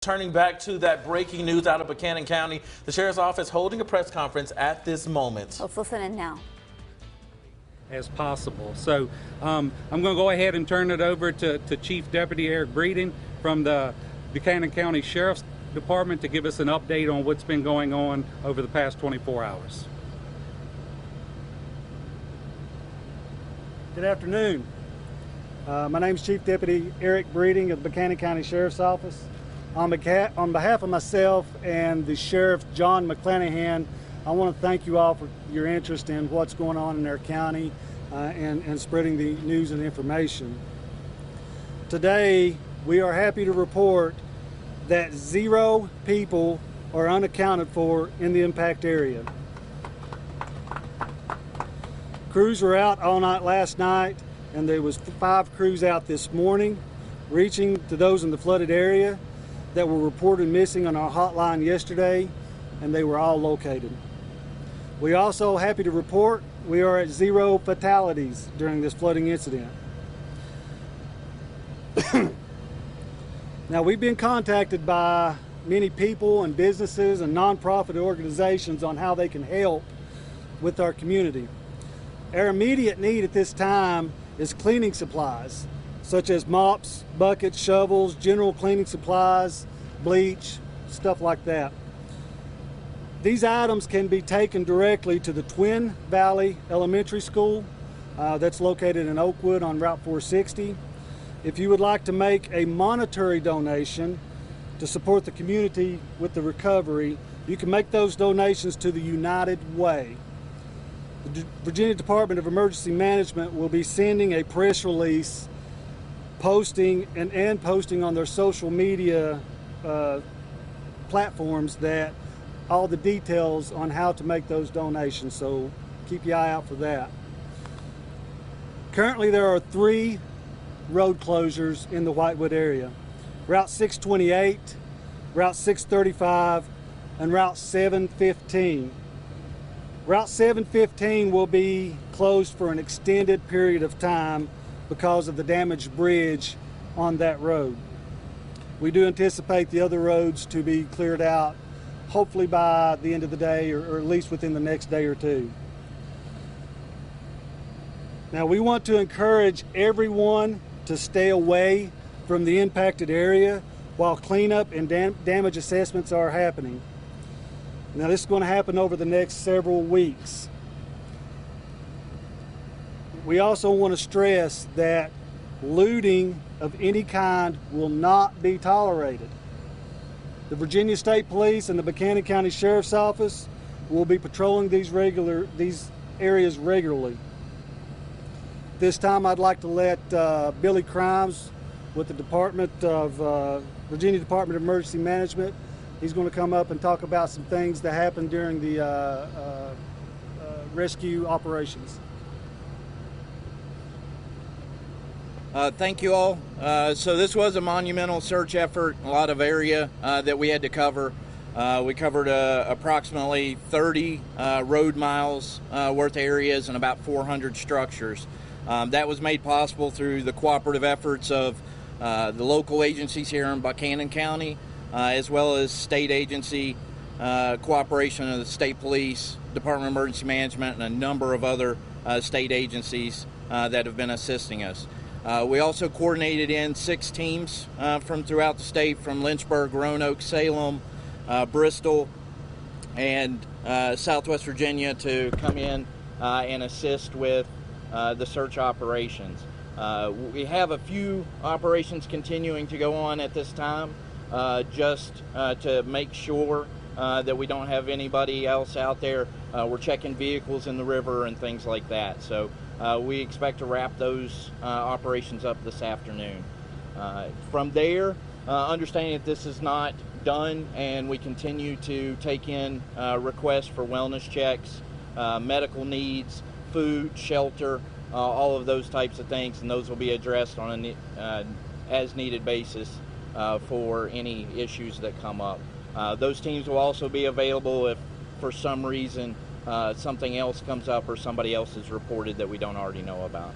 Turning back to that breaking news out of Buchanan County, the Sheriff's Office holding a press conference at this moment. Let's listen in now. As possible. So I'm going to go ahead and turn it over to Chief Deputy Eric Breeding from the Buchanan County Sheriff's Department to give us an update on what's been going on over the past 24 hours. Good afternoon. My name is Chief Deputy Eric Breeding of the Buchanan County Sheriff's Office. On behalf of myself and the Sheriff John McClanahan, I want to thank you all for your interest in what's going on in our county and spreading the news and information. Today, we are happy to report that 0 people are unaccounted for in the impact area. Crews were out all night last night, and there was 5 crews out this morning, reaching to those in the flooded area that were reported missing on our hotline yesterday, and they were all located. We also happy to report we are at 0 fatalities during this flooding incident. Now, we've been contacted by many people and businesses and nonprofit organizations on how they can help with our community. Our immediate need at this time is cleaning supplies, such as mops, buckets, shovels, general cleaning supplies, bleach, stuff like that. These items can be taken directly to the Twin Valley Elementary School that's located in Oakwood on Route 460. If you would like to make a monetary donation to support the community with the recovery, you can make those donations to the United Way. The Virginia Department of Emergency Management will be sending a press release posting on their social media platforms that all the details on how to make those donations, so keep your eye out for that. Currently, there are 3 road closures in the Whitewood area: Route 628, Route 635, and Route 715. Route 715 will be closed for an extended period of time because of the damaged bridge on that road. We do anticipate the other roads to be cleared out, hopefully by the end of the day, or at least within the next day or 2. Now, we want to encourage everyone to stay away from the impacted area while cleanup and damage assessments are happening. Now, this is going to happen over the next several weeks. We also want to stress that looting of any kind will not be tolerated. The Virginia State Police and the Buchanan County Sheriff's Office will be patrolling these areas regularly. This time I'd like to let Billy Crimes with the Virginia Department of Emergency Management. He's going to come up and talk about some things that happened during the rescue operations. Thank you all. So this was a monumental search effort, a lot of area that we had to cover. We covered approximately 30 road miles worth of areas and about 400 structures. That was made possible through the cooperative efforts of the local agencies here in Buchanan County, as well as state agency cooperation of the State Police, Department of Emergency Management, and a number of other state agencies that have been assisting us. We also coordinated in 6 teams from throughout the state, from Lynchburg, Roanoke, Salem, Bristol, and Southwest Virginia, to come in and assist with the search operations. We have a few operations continuing to go on at this time, just to make sure that we don't have anybody else out there. We're checking vehicles in the river and things like that. So we expect to wrap those operations up this afternoon. From there, understanding that this is not done, and we continue to take in requests for wellness checks, medical needs, food, shelter, all of those types of things, and those will be addressed on an as-needed basis for any issues that come up. Those teams will also be available if, for some reason, something else comes up or somebody else is reported that we don't already know about.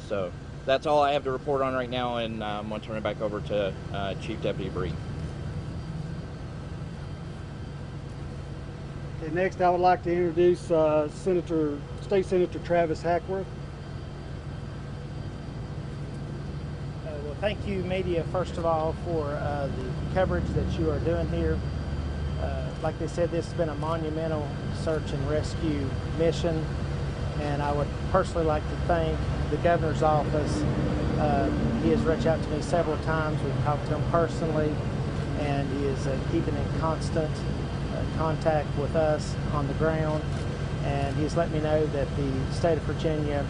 So that's all I have to report on right now, and I'm going to turn it back over to Chief Deputy Bree. Okay, next I would like to introduce State Senator Travis Hackworth. Well, thank you, media, first of all, for the coverage that you are doing here. Like they said, this has been a monumental search and rescue mission, and I would personally like to thank the governor's office. He has reached out to me several times. We've talked to him personally, and he is keeping in constant contact with us on the ground, and he's let me know that the state of Virginia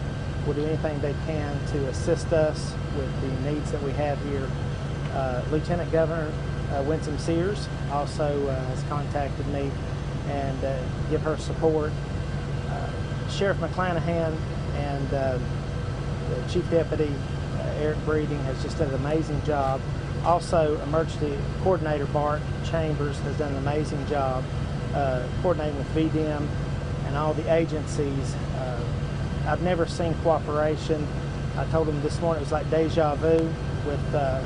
will do anything they can to assist us with the needs that we have here. Lieutenant Governor Winsome Sears also has contacted me and give her support. Sheriff McClanahan and the Chief Deputy Eric Breeding has just done an amazing job. Also, Emergency Coordinator Bart Chambers has done an amazing job coordinating with VDM and all the agencies. I've never seen cooperation. I told them this morning it was like deja vu with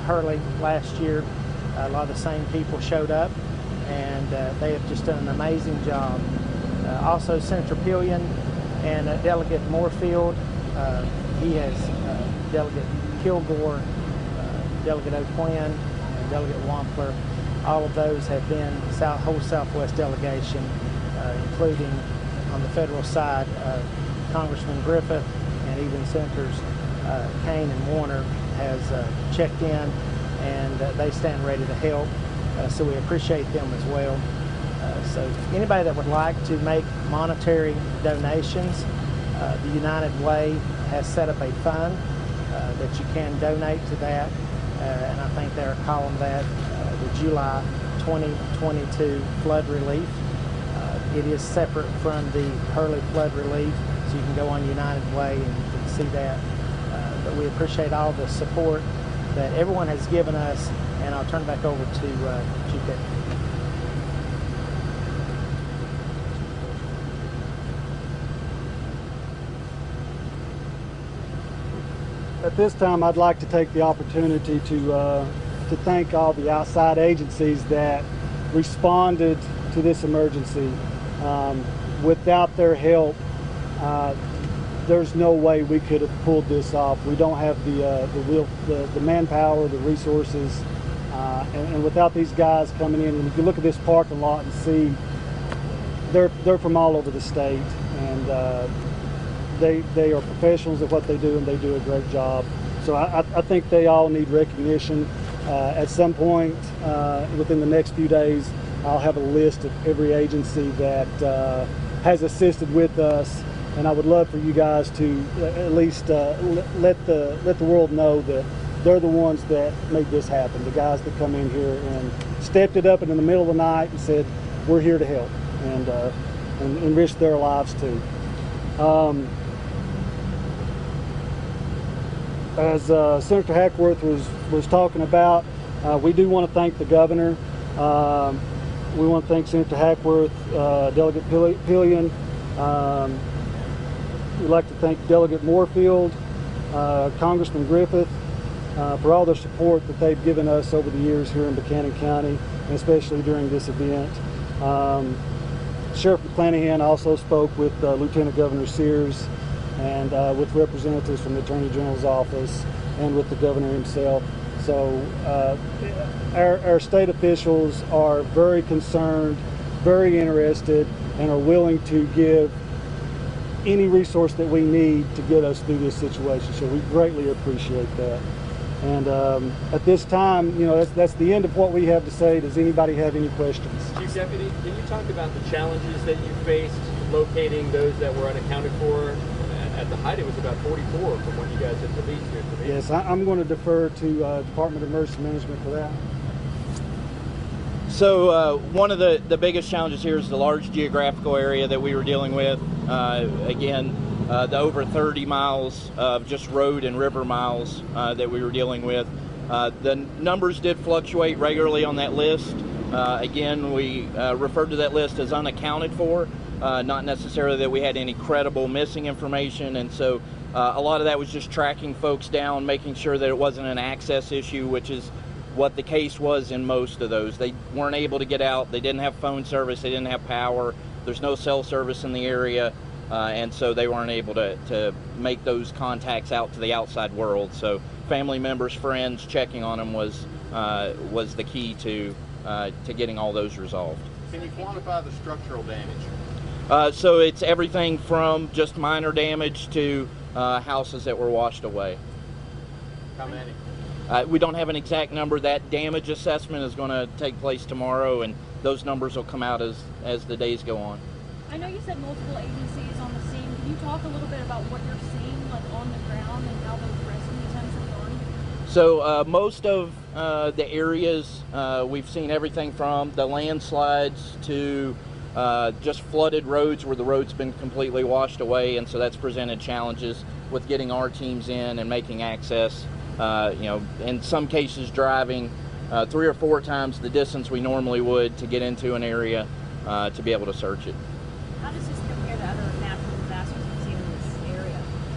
Hurley last year. A lot of the same people showed up, and they have just done an amazing job. Also, Senator Pillion and Delegate Moorfield. He has Delegate Kilgore, Delegate O'Quinn, and Delegate Wampler. All of those have been whole Southwest delegation, including on the federal side, Congressman Griffith and even Senators Kane and Warner has checked in, and they stand ready to help. So we appreciate them as well. So anybody that would like to make monetary donations, the United Way has set up a fund that you can donate to that, and I think they're calling that the July 2022 flood relief. It is separate from the Hurley flood relief, so you can go on United Way and you can see that. But we appreciate all the support that everyone has given us, and I'll turn it back over to Chief Deputy. At this time, I'd like to take the opportunity to thank all the outside agencies that responded to this emergency. Without their help, there's no way we could have pulled this off. We don't have the manpower, the resources, and without these guys coming in, and if you look at this parking lot and see, they're from all over the state, and they are professionals at what they do, and they do a great job. So I think they all need recognition. At some point within the next few days, I'll have a list of every agency that has assisted with us, and I would love for you guys to at least let the world know that they're the ones that made this happen. The guys that come in here and stepped it up in the middle of the night and said, "We're here to help," and enrich their lives too. As Senator Hackworth was talking about, we do want to thank the governor. We want to thank Senator Hackworth, Delegate Pillion. We'd like to thank Delegate Moorfield, Congressman Griffith, for all their support that they've given us over the years here in Buchanan County, and especially during this event. Sheriff McClanahan also spoke with Lieutenant Governor Sears and with representatives from the Attorney General's office and with the governor himself. So our state officials are very concerned, very interested, and are willing to give any resource that we need to get us through this situation. So we greatly appreciate that. And at this time, you know, that's the end of what we have to say. Does anybody have any questions? Chief Deputy, can you talk about the challenges that you faced locating those that were unaccounted for? At the height, it was about 44 from when you guys had released your information. Yes, I'm going to defer to Department of Emergency Management for that. So one of the biggest challenges here is the large geographical area that we were dealing with. Again, the over 30 miles of just road and river miles that we were dealing with. The numbers did fluctuate regularly on that list. Again, we referred to that list as unaccounted for, not necessarily that we had any credible missing information. And so a lot of that was just tracking folks down, making sure that it wasn't an access issue, which is what the case was in most of those. They weren't able to get out. They didn't have phone service. They didn't have power. There's no cell service in the area, and so they weren't able to make those contacts out to the outside world. So family members, friends, checking on them was the key to getting all those resolved. Can you quantify the structural damage? So it's everything from just minor damage to houses that were washed away. How many? We don't have an exact number. That damage assessment is going to take place tomorrow, and those numbers will come out as the days go on. I know you said multiple agencies on the scene. Can you talk a little bit about what you're seeing, like on the ground, and how those rescue attempts have gone? So most of the areas, we've seen everything from the landslides to just flooded roads where the road's been completely washed away, and so that's presented challenges with getting our teams in and making access. In some cases driving 3 or 4 times the distance we normally would to get into an area to be able to search it. How does this compare to other natural disasters we've seen in this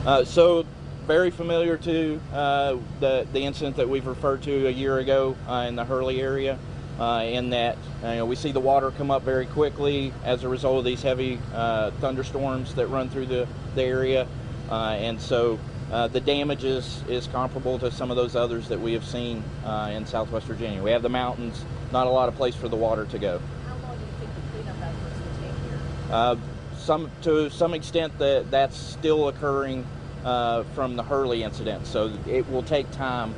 area? So very familiar to the incident that we've referred to a year ago in the Hurley area, in that we see the water come up very quickly as a result of these heavy thunderstorms that run through the area, and so the damage is comparable to some of those others that we have seen in Southwest Virginia. We have the mountains, not a lot of place for the water to go. How long do you think the cleanup efforts will take here? To some extent that's still occurring from the Hurley incident, so it will take time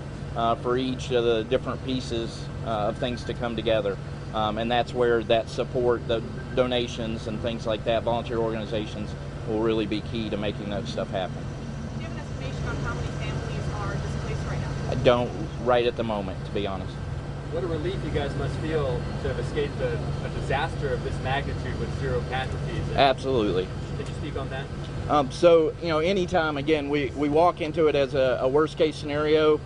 for each of the different pieces of things to come together, and that's where that support, the donations and things like that, volunteer organizations, will really be key to making that stuff happen. Do you have an estimation on how many families are displaced right now? I don't right at the moment, to be honest. What a relief you guys must feel to have escaped a disaster of this magnitude with 0 casualties. Absolutely. Can you speak on that? So, anytime, again, we walk into it as a worst case scenario.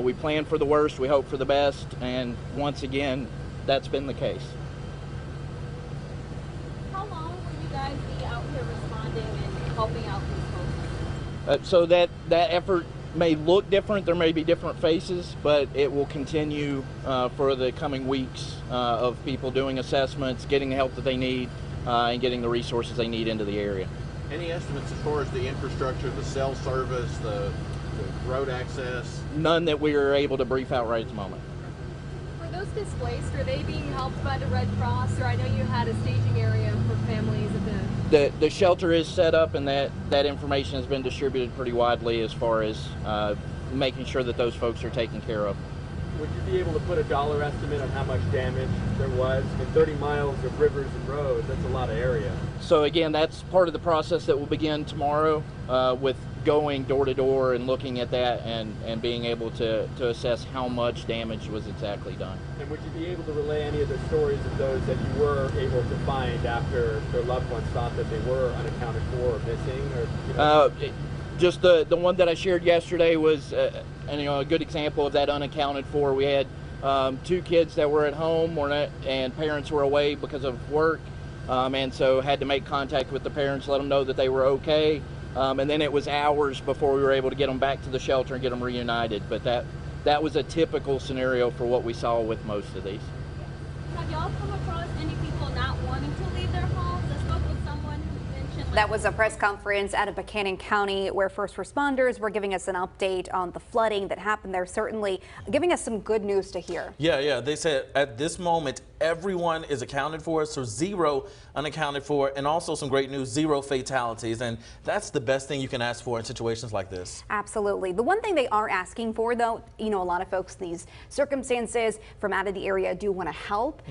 We plan for the worst, we hope for the best, and once again, that's been the case. How long will you guys be out here responding and helping out these folks? So that effort may look different, there may be different faces, but it will continue for the coming weeks of people doing assessments, getting the help that they need, and getting the resources they need into the area. Any estimates as far as the infrastructure, the cell service, the road access? None that we are able to brief out right at the moment. For those displaced, are they being helped by the Red Cross? Or I know you had a staging area for families at The shelter is set up, and that information has been distributed pretty widely as far as making sure that those folks are taken care of. Would you be able to put a dollar estimate on how much damage there was? I mean, 30 miles of rivers and roads, that's a lot of area. So again, that's part of the process that will begin tomorrow with going door to door and looking at that and being able to assess how much damage was exactly done. And would you be able to relay any of the stories of those that you were able to find after their loved ones thought that they were unaccounted for or missing? Or, just the one that I shared yesterday was a good example of that unaccounted for. We had 2 kids that were at home and parents were away because of work, and so had to make contact with the parents, let them know that they were okay, and then it was hours before we were able to get them back to the shelter and get them reunited. But that was a typical scenario for what we saw with most of these. Have y'all come across any people not wanting to leave their homes? I spoke with someone who mentioned That was a press conference out of Buchanan County where first responders were giving us an update on the flooding that happened there, certainly giving us some good news to hear. Yeah. They said at this moment, everyone is accounted for, so 0 unaccounted for, and also some great news, 0 fatalities. And that's the best thing you can ask for in situations like this. Absolutely. The one thing they are asking for, though, a lot of folks in these circumstances from out of the area do want to help.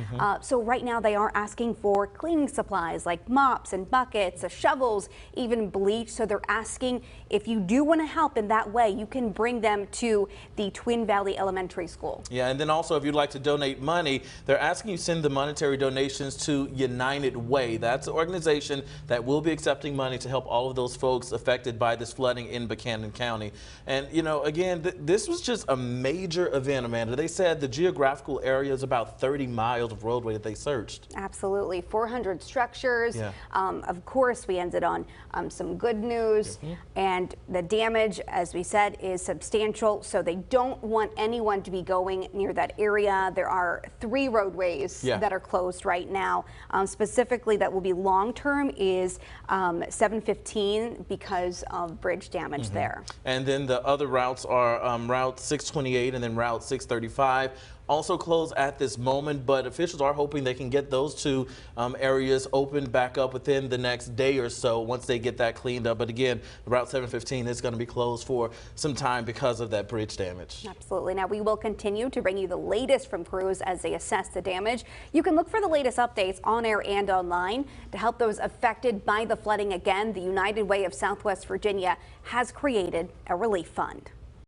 So right now they are asking for cleaning supplies like mops and buckets, shovels, even bleach. So they're asking if you do want to help in that way, you can bring them to the Twin Valley Elementary School. Yeah, and then also if you'd like to donate money, they're asking you send the monetary donations to United Way. That's an organization that will be accepting money to help all of those folks affected by this flooding in Buchanan County. And again, this was just a major event, Amanda. They said the geographical area is about 30 miles of roadway that they searched. Absolutely. 400 structures. Yeah. Of course, we ended on some good news, and the damage, as we said, is substantial, so they don't want anyone to be going near that area. There are 3 roadways arteries Yeah. that are closed right now. Specifically, that will be long-term is 715 because of bridge damage there. And then the other routes are Route 628 and then Route 635. Also closed at this moment, but officials are hoping they can get those two areas opened back up within the next day or so once they get that cleaned up. But again, Route 715 is going to be closed for some time because of that bridge damage. Absolutely. Now, we will continue to bring you the latest from crews as they assess the damage. You can look for the latest updates on air and online. To help those affected by the flooding, again, the United Way of Southwest Virginia has created a relief fund.